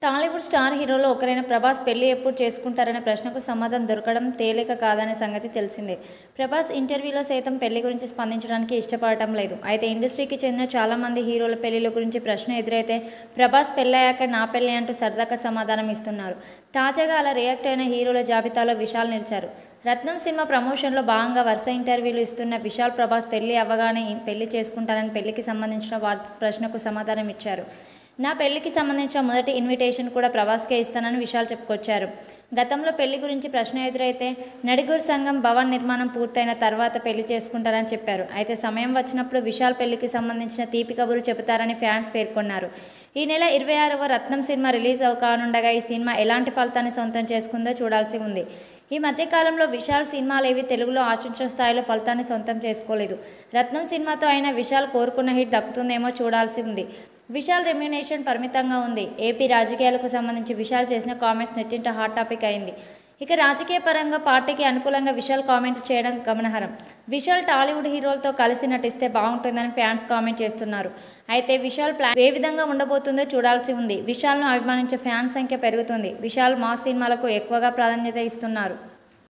Tollywood star హీరోలో ఒకరైన ప్రభాస్ పెళ్లి ఎప్పుడు చేసుకుంటారనే ప్రశ్నకు సమాధానం దొరకడం తేలిక కాదనే సంగతి తెలిసిందే. ప్రభాస్ ఇంటర్వ్యూలో సైతం పెళ్లి గురించి స్పందించడానికి ఇష్టపడటం లేదు. అయితే ఇండస్ట్రీకి చెందిన చాలామంది హీరోల పెళ్లిల గురించి ప్రశ్న ఎదురైతే ప్రభాస్ పెళ్లయ్యాక నా పెళ్లి అంటూ సరదాగా సమాధానం ఇస్తున్నారు. తాజాగా అలా రియాక్ట్ అయిన హీరోల జాబితాలో విశాల్ నిలిచారు. రత్నం సినిమా ప్రమోషన్లో భాగంగా వరుస ఇంటర్వ్యూలు ఇస్తున్న విశాల్ ప్రభాస్ పెళ్లి అవ్వగానే పెళ్లి చేసుకుంటారని పెళ్లికి సంబంధించిన ప్రశ్నకు సమాధానం ఇచ్చారు. నా పెళ్లికి సంబంధించిన మొదటి ఇన్విటేషన్ కూడా ప్రభాస్కే ఇస్తానని విశాల్ చెప్పుకొచ్చారు. గతంలో పెళ్లి గురించి ప్రశ్న ఎదురైతే నడిగూరు సంఘం భవన్ నిర్మాణం పూర్తయిన తర్వాత పెళ్లి చేసుకుంటారని చెప్పారు. అయితే సమయం వచ్చినప్పుడు విశాల్ పెళ్లికి సంబంధించిన తీపి కబురు చెబుతారని ఫ్యాన్స్ పేర్కొన్నారు. ఈ నెల 26వ రత్నం సినిమా రిలీజ్ కానుండగా ఈ సినిమా ఎలాంటి ఫలితాన్ని సొంతం చేసుకుందో చూడాల్సి ఉంది. ఈ మధ్యకాలంలో విశాల్ సినిమాలేవి తెలుగులో ఆశించిన స్థాయిలో ఫలితాన్ని సొంతం చేసుకోలేదు. రత్నం సినిమాతో అయినా విశాల్ కోరుకున్న హిట్ దక్కుతుందేమో చూడాల్సి ఉంది. విశాల్ రెమ్యునేషన్ పరిమితంగా ఉంది. ఏపీ రాజకీయాలకు సంబంధించి విశాల్ చేసిన కామెంట్స్ నెట్టింట హాట్ టాపిక్ అయింది. ఇక రాజకీయ పరంగా పార్టీకి అనుకూలంగా విశాల్ కామెంట్లు చేయడం గమనార్హం. విశాల్ టాలీవుడ్ హీరోలతో కలిసి నటిస్తే బాగుంటుందని ఫ్యాన్స్ కామెంట్ చేస్తున్నారు. అయితే విశాల్ ప్లాన్ ఏ విధంగా ఉండబోతుందో చూడాల్సి ఉంది. విశాల్ను అభిమానించే ఫ్యాన్స్ సంఖ్య పెరుగుతుంది. విశాల్ మాస్ సినిమాలకు ఎక్కువగా ప్రాధాన్యత ఇస్తున్నారు.